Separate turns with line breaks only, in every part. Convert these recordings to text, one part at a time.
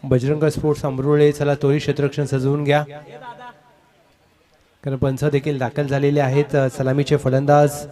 Bajrang sports अमरोळे, चला तोरी क्षेत्ररक्षण सजवून घ्या, कारण पंच देखील दाखल झालेले आहेत. सलामीचे फलंदाज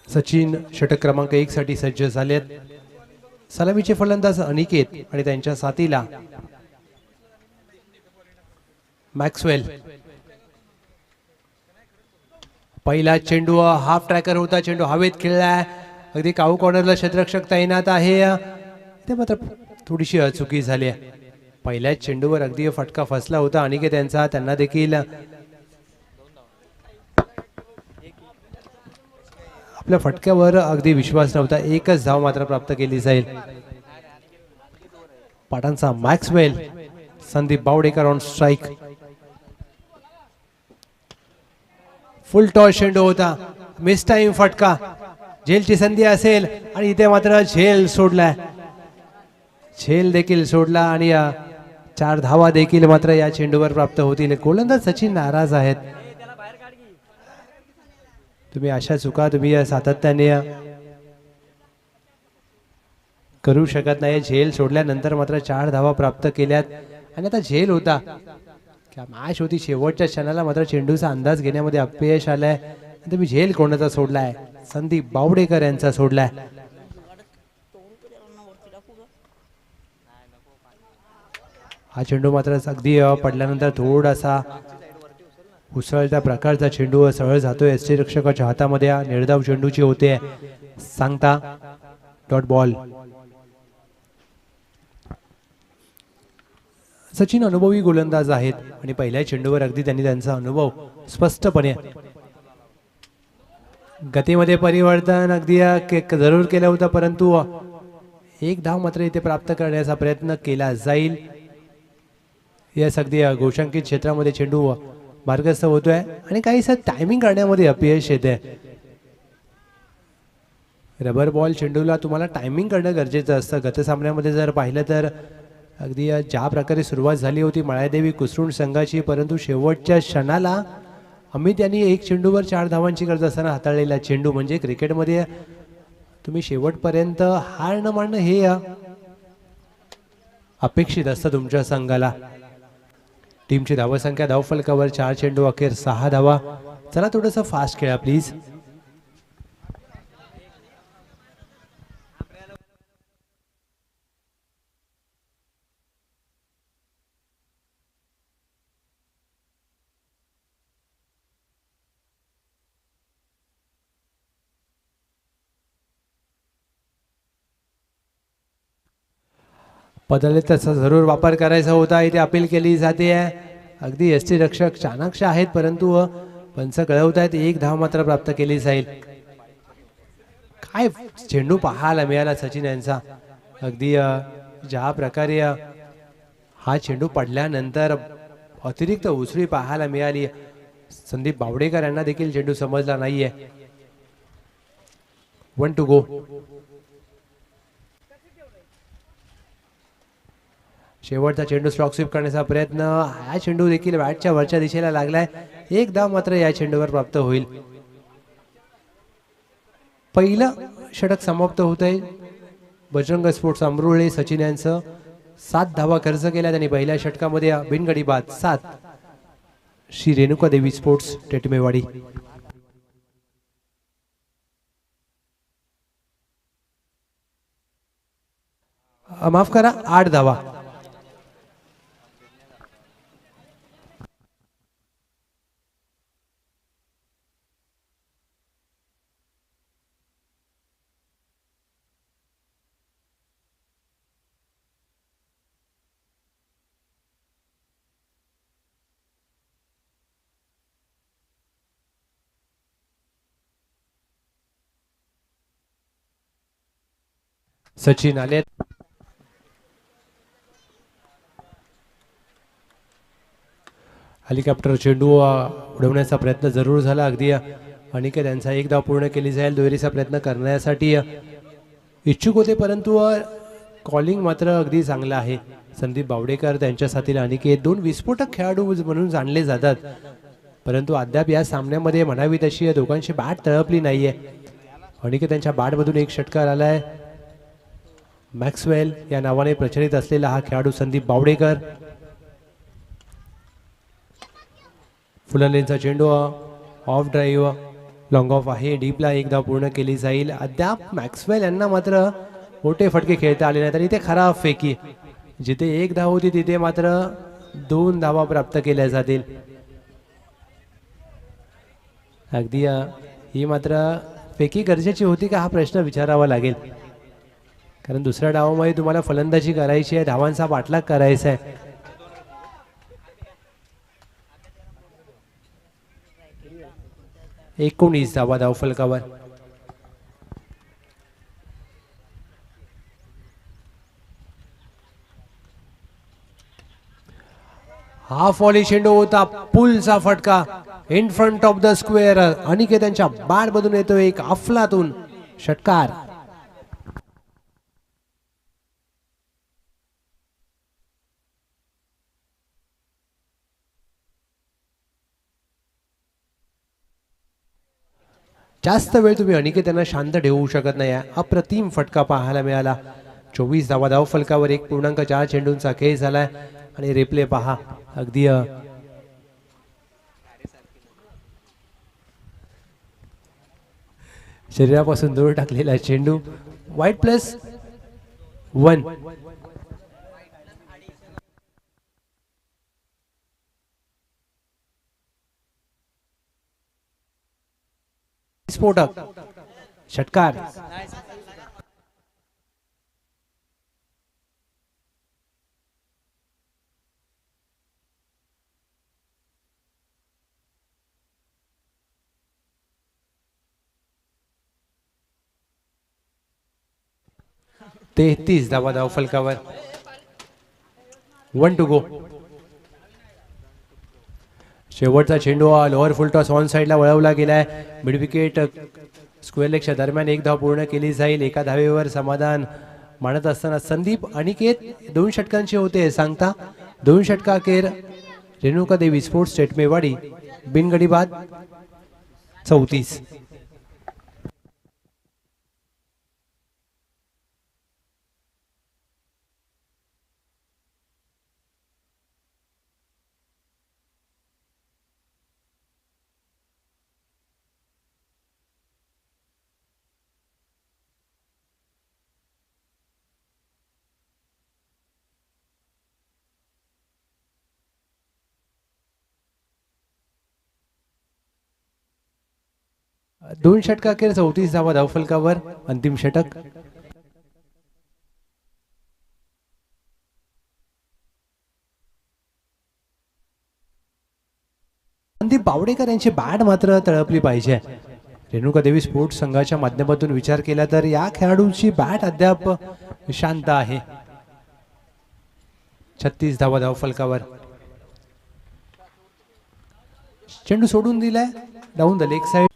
सचिन षटक क्रमांक 1 साठी सज्ज झालेत. सलामीचे फलंदाज अनिकेत आणि त्यांच्या साथीला मॅक्सवेल. पहिला चेंडू हाफ ट्रॅकर होता, चेंडू हवेत खेळलाय, अगदी काऊ कॉर्नरला क्षेत्ररक्षक तैनात आहे. ते मात्र थोडीशी अचुकी झाली आहे. पहिल्याच चेंडूवर अगदी फटका फसला होता अनिकेत यांचा, त्यांना देखील आपल्या फटक्यावर अगदी विश्वास नव्हता. एकच धाव मात्र प्राप्त केली जाईल. पाटांचा Maxwell, Sandeep Bawdekar on strike. Full toss चेंडू होता, मिस टाइम फटका, झेलची संधी असेल आणि इथे मात्र झेल सोडलाय. झेल देखील सोडला आणि 4 धावा देखील मात्र या चेंडूवर प्राप्त होतील. गोलंदाज सचिन नाराज आहेत. तुम्ही अशा चुका तुम्ही सातत्याने करू शकत नाही. झेल सोडल्यानंतर मात्र 4 धावा प्राप्त केल्यात आणि आता झेल होता, मॅच होती, शेवटच्या क्षणाला मात्र चेंडूचा अंदाज घेण्यामध्ये अपयश आलाय. तुम्ही झेल कोणाचा सोडलाय? संदीप बावडेकर यांचा सोडलाय. हा चेंडू मात्र अगदी पडल्यानंतर थोडासा उसळत्या प्रकारचा चेंडू सरळ जातोय एसटी रक्षकाच्या हातामध्ये. निर्धाव चेंडूची होते सांगता डॉट बॉल. सचिन अनुभवी गोलंदाज आहेत आणि पहिल्या चेंडूवर अगदी त्यांनी त्यांचा अनुभव स्पष्टपणे गतीमध्ये परिवर्तन अगदी जरूर केलं होतं, परंतु एक धाव मात्र इथे प्राप्त करण्याचा प्रयत्न केला जाईल. यस, अगदी गोशांकित क्षेत्रामध्ये चेंडू मार्गस्थ होतोय आणि काहीसं टायमिंग करण्यामध्ये अपयश येते. रबर बॉल चेंडूला तुम्हाला टायमिंग करणं गरजेचं असतं. गत सामन्यामध्ये जर पाहिलं तर अगदी ज्या प्रकारे सुरुवात झाली होती माळादेवी कुसरुण संघाची, परंतु शेवटच्या क्षणाला अमित यांनी 1 चेंडूवर 4 धावांची गरज असताना हाताळलेला चेंडू. म्हणजे क्रिकेटमध्ये तुम्ही शेवटपर्यंत हार न मानणं हे अपेक्षित असतं तुमच्या संघाला. टीमची धावसंख्या धावफलकावर 4 चेंडू अखेर 6 धावा. चला थोडंसं फास्ट खेळा प्लीज. बदलले त्याचा जरूर वापर करायचा होता, इथे अपील केली जाते. अगदी एसटी रक्षक चाणाक्ष आहेत, परंतु पंच कळवत आहेत 1 धाव मात्र प्राप्त केली जाईल. काय चेंडू पाहायला मिळाला सचिन यांचा. अगदी ज्या प्रकारे हा चेंडू पडल्यानंतर अतिरिक्त उसळी पाहायला मिळाली. संदीप बावडेकर यांना देखील चेंडू समजला नाहीये. 1 to go. शेवटचा चेंडू स्ट्रॉक स्वीप करण्याचा प्रयत्न. हा चेंडू देखील बॅटच्या वरच्या दिशेला लागलाय. एक धाव मात्र या चेंडूवर प्राप्त होईल. पहिलं षटक समाप्त होत आहे बजरंग स्पोर्ट्स अमरुळे सचिन यांचं. 7 धावा खर्च केल्या त्यांनी पहिल्या षटकामध्ये. बिनगडी बाद 7. श्री रेणुका देवी स्पोर्ट्स टेटमेवाडी. माफ करा 8 धावा. सचिन आले. हेलिकॉप्टर चेंडू उडवण्याचा प्रयत्न जरूर झाला. अगदी अनिकेत यांचा एक धाव पूर्ण केली जाईल. दुहेरीचा प्रयत्न करण्यासाठी इच्छुक होते परंतु कॉलिंग मात्र अगदी चांगलं आहे. संदीप बावडेकर त्यांच्या साथीला अनिकेत 2 विस्फोटक खेळाडू म्हणून जाणले जातात परंतु अद्याप या सामन्यामध्ये म्हणावी तशी दोघांची बॅट तळपली नाहीये. अनिकेत यांच्या बॅटमधून एक षटकार आलाय. मॅक्सवेल या नावाने प्रचलित असलेला हा खेळाडू संदीप बावडेकर. फुलंलेंचा चेंडू ऑफ ड्राईव्ह लॉंग ऑफ आहे. डीपला एक धाव पूर्ण केली जाईल. अद्याप मॅक्सवेल यांना मात्र मोठे फटके खेळता आले नाही. तरी ते खराब फेकी. जिथे एक धाव होती तिथे मात्र 2 धावा प्राप्त केल्या जातील. अगदी ही मात्र फेकी गरजेची होती का हा प्रश्न विचारावा लागेल. कारण दुसऱ्या डावामध्ये तुम्हाला फलंदाजी करायची आहे. धावांचा पाठलाग करायचा आहे. एकोणीस धावा धावफलकावर. हाफ व्हॉली चेंडू होता. पुलचा फटका in front of the square. Aniket यांच्या बॅट मधून येतो एक अफलातून षटकार. जास्त वेळ तुम्ही अनिकेत यांना शांत ठेवू शकत नाही. अप्रतिम फटका पाहायला मिळाला. 24 धावा धावफलकावर. 1.4 चेंडूंचा खेळ झालाय आणि रिप्ले पहा. अगदी शरीरापासून दूर टाकलेला चेंडू. वाईट +1. स्फोटक षटकार. तेहतीस धावा धावफलकावर. 1 to go. शेवटचा चेंडू लोअर फुल टॉस ऑन साईडला वळवला गेलाय. मिड विकेट स्क्वेअर लेगच्या दरम्यान एक धाव पूर्ण केली जाईल. एका धावेवर समाधान मानत असताना संदीप अनिकेत 2 षटकांचे होते सांगता. 2 षटकाखेर रेणुका देवी स्पोर्ट्स टेटमेवाडी. बिनगडी बाद 34. दोन षटकाखेर 34 धावा धावफलकावर. अंतिम षटक. संदीप बावडेकर यांची बॅट मात्र तळपली पाहिजे. रेणुका देवी स्पोर्ट्स संघाच्या माध्यमातून विचार केला तर या खेळाडूंची बॅट अद्याप शांत आहे. 36 धावा धावफलकावर. चेंडू सोडून दिलाय डाऊन द लेग साइड.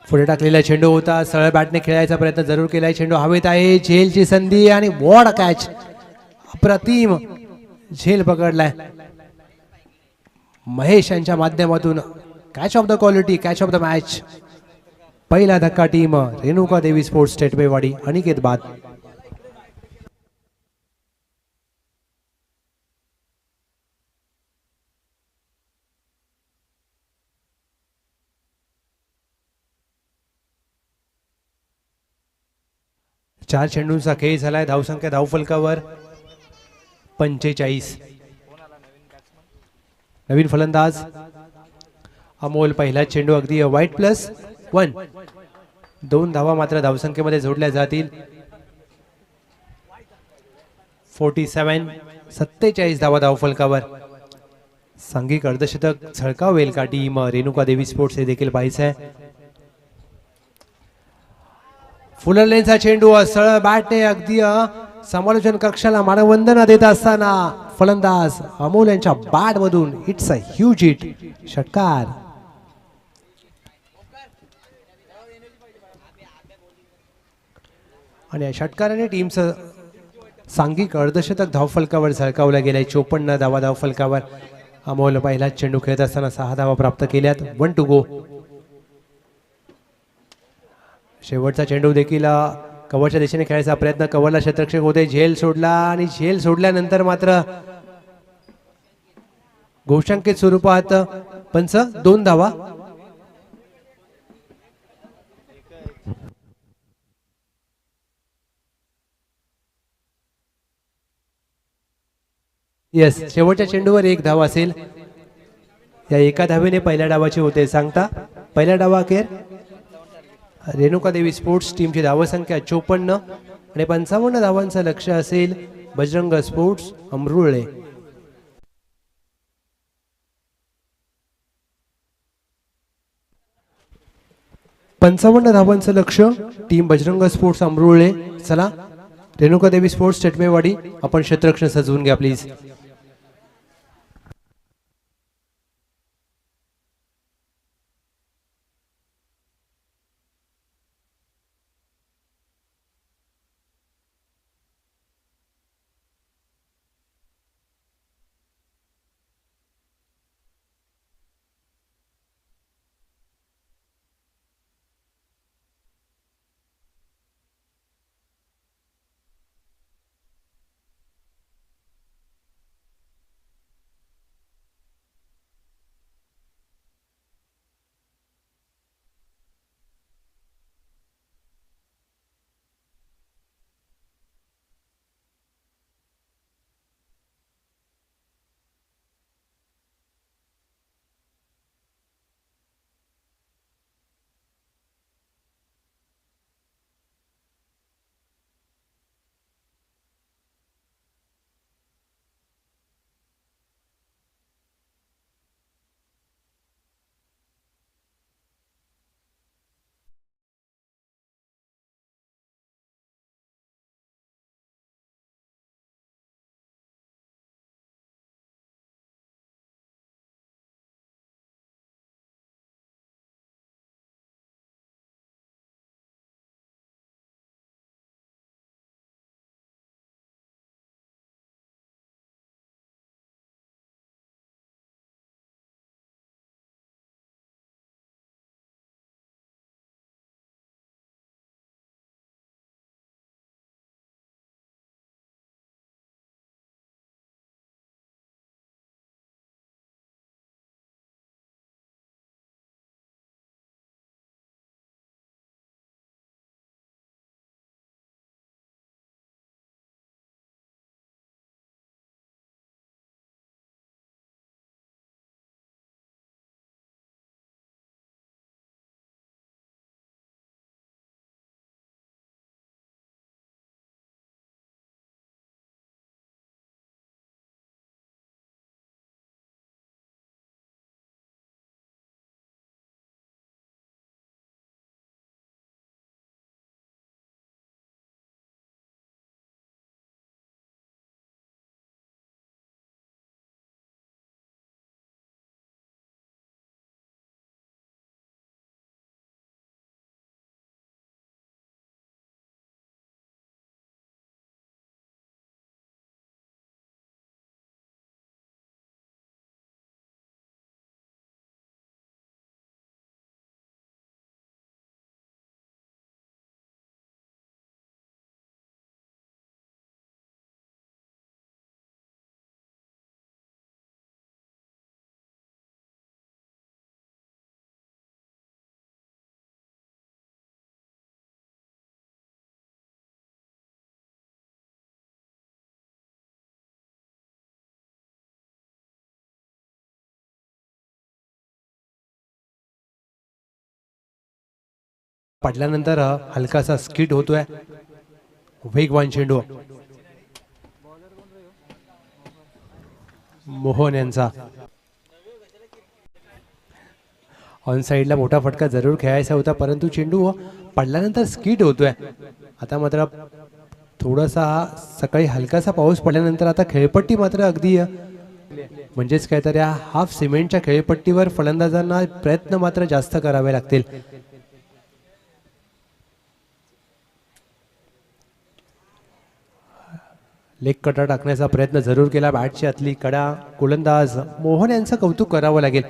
पुढे टाकलेला चेंडू होता. सरळ बॅटने खेळायचा प्रयत्न जरूर केलाय. चेंडू हवेत आहे. झेलची संधी आणि वॉड कॅच. अप्रतिम झेल पकडलाय महेश यांच्या माध्यमातून. Catch of the quality, catch of the match. पहिला धक्का टीम रेणुका देवी स्पोर्ट्स टेटवेवाडी. अनिकेत बाद. चार चेंडूंचा खेळ झालाय. धावसंख्या धावफलकावर 45. नवीन फलंदाज अमोल. पहिला चेंडू अगदी वाईट +1. 2 धावा मात्र धावसंख्येमध्ये जोडल्या जातील. 47 धावा धावफलकावर. सांघिक अर्धशतक झळकावेल का टीम रेणुका देवी स्पोर्ट्स हे देखील पाहायचं आहे. फुलरलेनचा चेंडू सरळ बॅटने अगदी समालोचन कक्षाला मानवंदना देत असताना फलंदाज अमोल यांच्या बॅट मधून इट्स अ ह्यूज हिट. षटकार. आणि या षटकाराने टीमचं सांघिक अर्धशतक धावफलकावर झळकावलं गेलंय. 54 धावा धावफलकावर. अमोल पहिला चेंडू खेळत असताना 6 धावा प्राप्त केल्यात. 1 टू गो. शेवटचा चेंडू देखील कव्हरच्या दिशेने खेळायचा प्रयत्न. कव्हरला क्षेत्ररक्षक होते. झेल सोडला आणि झेल सोडल्यानंतर मात्र घोषांकित स्वरूपात पंच 2 धावा. येस, शेवटच्या चेंडूवर 1 धाव असेल. या एका धावेने पहिल्या डावाचे होते सांगता. पहिल्या डावा अखेर रेणुका देवी स्पोर्ट्स टीमची धावसंख्या 54 आणि 55 धावांचं लक्ष असेल बजरंग स्पोर्ट्स अमरुळे. पंचावन्न धावांचं लक्ष टीम बजरंग स्पोर्ट्स अमरुळे. चला रेणुका देवी स्पोर्ट्स चटमेवाडी, आपण क्षेत्ररक्षण सजवून घ्या प्लीज. पडल्यानंतर हलकासा स्किट होतोय. वेगवान चेंडू मोहन यांचा. ऑन साईडला मोठा फटका जरूर खेळायचा होता, परंतु चेंडू पडल्यानंतर स्किट होतोय. आता मात्र थोडासा सकाळी हलकासा पाऊस पडल्यानंतर आता खेळपट्टी मात्र अगदी म्हणजेच काय तर या हाफ सिमेंटच्या खेळपट्टीवर फलंदाजांना प्रयत्न मात्र जास्त करावे लागतील. लेग कटा टाकण्याचा प्रयत्न जरूर केला. बॅटची आतली कडा गोलंदाज मोहन यांचं कौतुक करावं लागेल.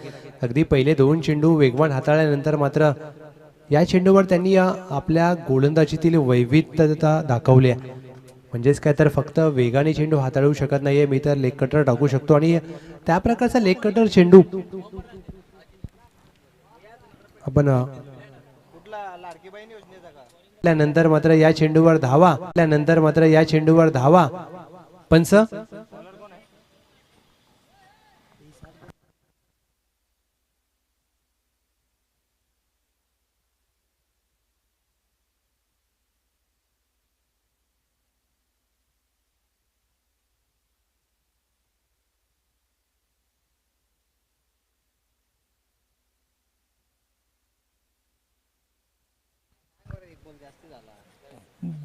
अगदी पहिले 2 चेंडू वेगवान हाताळल्यानंतर मात्र या चेंडूवर त्यांनी आपल्या गोलंदाजीतील वैविध्यता दाखवली आहे. म्हणजेच काय तर फक्त वेगाने चेंडू हाताळू शकत नाहीये मी, तर लेग कटर टाकू शकतो आणि त्या प्रकारचा लेग कटर चेंडू आपण नंतर मात्र या चेंडूवर धावा, त्यानंतर मात्र या चेंडूवर धावा. पंच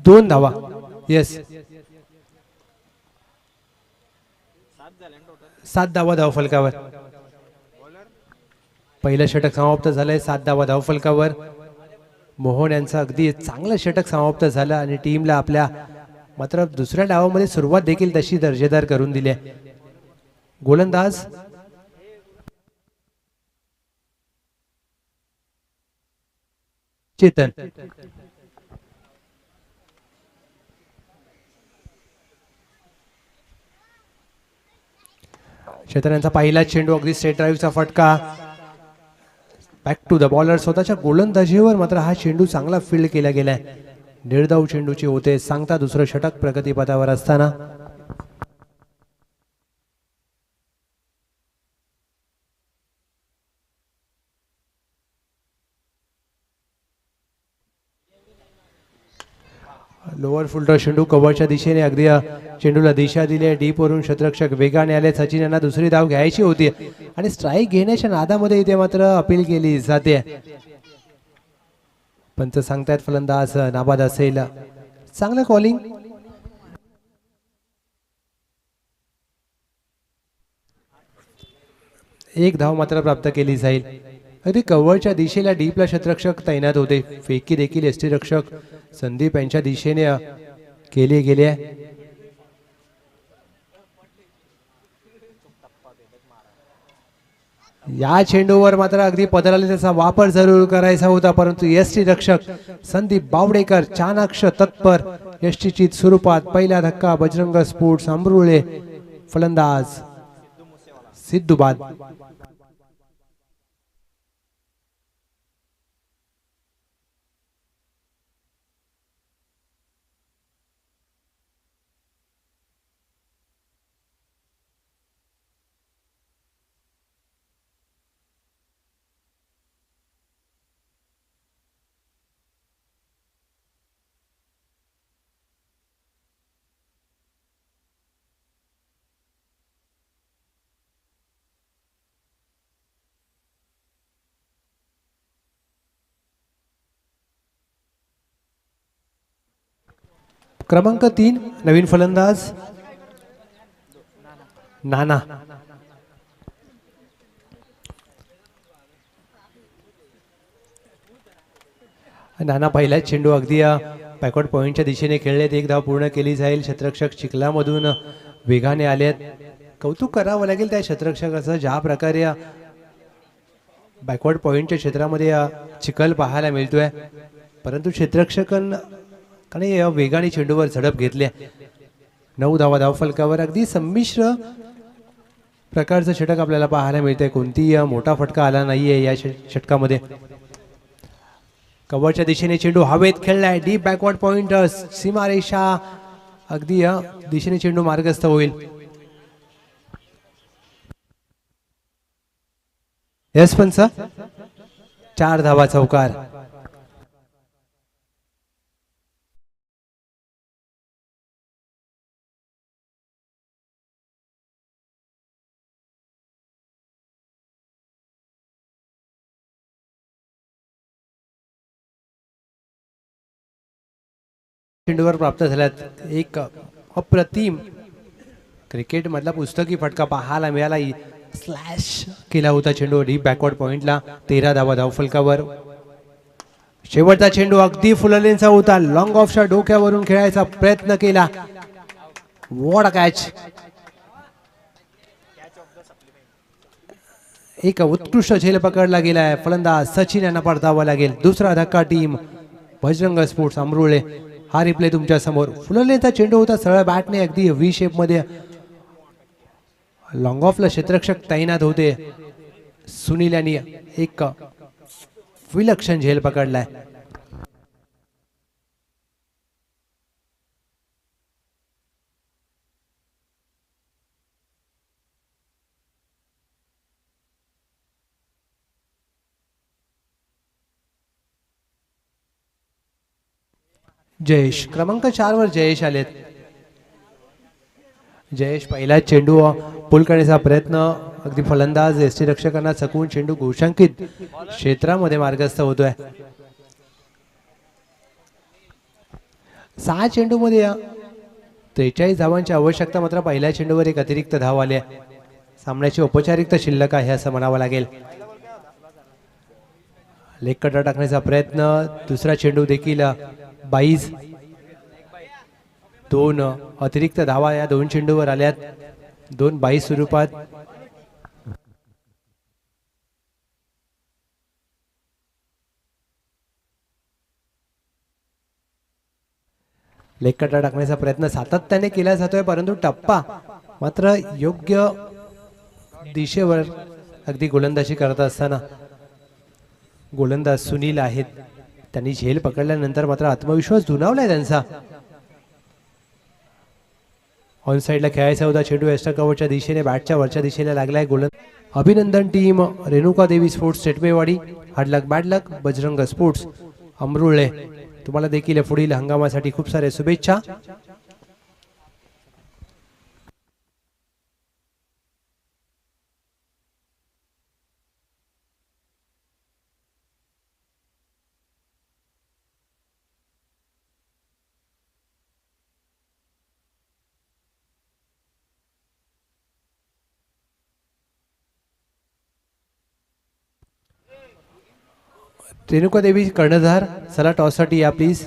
दोन धावा. येस, 7 धावा धावफलकावर. पहिलं षटक समाप्त झालंय. 7 धावा धावफलकावर. मोहन यांचं अगदी चांगलं षटक समाप्त झालं आणि टीमला आपल्या मात्र दुसऱ्या डावामध्ये सुरुवात देखील तशी दर्जेदार करून दिली आहे. गोलंदाज चेतन. चेतन यांचा पहिला चेंडू अगदी स्ट्रेट ड्राईव्हचा फटका. Back to the bowler. स्वतःच्या गोलंदाजीवर मात्र हा चेंडू चांगला फील्ड केला गेलाय. निर्धाव चेंडूची होते सांगता दुसरं षटक प्रगतीपथावर असताना. लोअर फुलटॉस चेंडू कव्हरच्या दिशेने अगदी चेंडूला दिशा दिली आहे. डीप वरून क्षेत्ररक्षक वेगाने आले. सचिन यांना दुसरी धाव घ्यायची होती आणि स्ट्राईक घेण्याच्या नादामध्ये इथे मात्र अपील केली जाते. पंच सांगतायत फलंदाज नाबाद असेल. चांगलं कॉलिंग. एक धाव मात्र प्राप्त केली जाईल. अगदी कव्हरच्या दिशेला डीपला क्षेत्ररक्षक तैनात होते. फेकी देखील यष्टीरक्षक संदीप यांच्या दिशेने केले गेले. या चेंडूवर मात्र अगदी पदराला त्याचा वापर जरूर करायचा होता, परंतु यष्टी रक्षक संदीप बावडेकर चाणाक्ष तत्पर. यष्टीची स्वरूपात पहिला धक्का बजरंग स्पोर्ट्स अमरुळे. फलंदाज सिद्धूबाद. क्रमांक 3 नवीन फलंदाज नाना. नाना पहिला चेंडू अगदी बॅकवर्ड पॉइंटच्या दिशेने खेळलेत. एक धाव पूर्ण केली जाईल. क्षेत्ररक्षक चिखलामधून वेगाने आलेत. कौतुक करावं लागेल त्या क्षेत्ररक्षकाचं, ज्या प्रकारे बॅकवर्ड पॉइंटच्या क्षेत्रामध्ये चिखल पाहायला मिळतोय, परंतु क्षेत्ररक्षकांनी वेगाने चेंडूवर झडप घेतली. 9 धावा धावफलकावर. अगदी संमिश्र प्रकारचं षटक आपल्याला पाहायला मिळतंय. कोणतीही मोठा फटका आला नाहीये या षटकामध्ये. कव्हरच्या दिशेने चेंडू हवेत खेळलाय. डीप बॅकवर्ड पॉइंट सीमारेषा अगदी दिशेने चेंडू मार्गस्थ होईल. यस पंच. 4 धावा चौकार. चेंडूवर प्राप्त झाल्यात एक अप्रतिम क्रिकेट मधला पुस्तकी फटका पाहायला मिळाला. स्लॅश केला होता चेंडू डीप बॅकवर्ड पॉइंटला. 13 धावा धावफलकावर. शेवटचा चेंडू अगदी फुललेंचा होता. लॉंग ऑफच्या डोक्यावरून खेळायचा प्रयत्न केला. What a catch. एक उत्कृष्ट झेल पकडला गेलाय. फलंदाज सचिन यांना परतावा लागेल. दुसरा धक्का टीम बजरंग स्पोर्ट्स अमरुळे. हा रिप्ले तुमच्या समोर. फुललेंचा चेंडू होता. सरळ बॅटने अगदी व्ही शेप मध्ये लॉंग ऑफला क्षेत्ररक्षक तैनात होते. सुनील यांनी एक विलक्षण झेल पकडलाय. जयेश क्रमांक 4 वर जयेश आलेत. जयेश पहिला चेंडू पुल करण्याचा प्रयत्न. अगदी फलंदाज एसटी रक्षकांना चकवून चेंडू घोषांकित क्षेत्रामध्ये मार्गस्थ होतोय. 6 चेंडूमध्ये 43 धावांची आवश्यकता. मात्र पहिल्या चेंडूवर एक अतिरिक्त धाव आली. सामन्याची औपचारिकता शिल्लक आहे असं म्हणावं लागेल. लेग कटर टाकण्याचा प्रयत्न. दुसरा चेंडू देखील 22. 2 अतिरिक्त धावा या 2 चेंडूवर आल्यात. 2-22 स्वरूपात. लेग कटर टाकण्याचा प्रयत्न सातत्याने केला जातोय परंतु टप्पा मात्र योग्य दिशेवर अगदी गोलंदाजी करत असताना गोलंदाज सुनील आहेत. त्यांनी झेल पकडल्यानंतर मात्र आत्मविश्वास दुणावलाय त्यांचा. ऑन साइडला खेळायचा होता चेंडू. एक्स्ट्रा कव्हरच्या दिशेने बॅटच्या वरच्या दिशेला लागलाय. अभिनंदन team Renuka Devi sports सेटमेवाडी. Hard लक बॅड लक बजरंग स्पोर्ट्स अमरुळे. तुम्हाला देखील पुढील हंगामासाठी खूप सारे शुभेच्छा. रेणुका देवी कर्णधार चला टॉससाठी या प्लीज.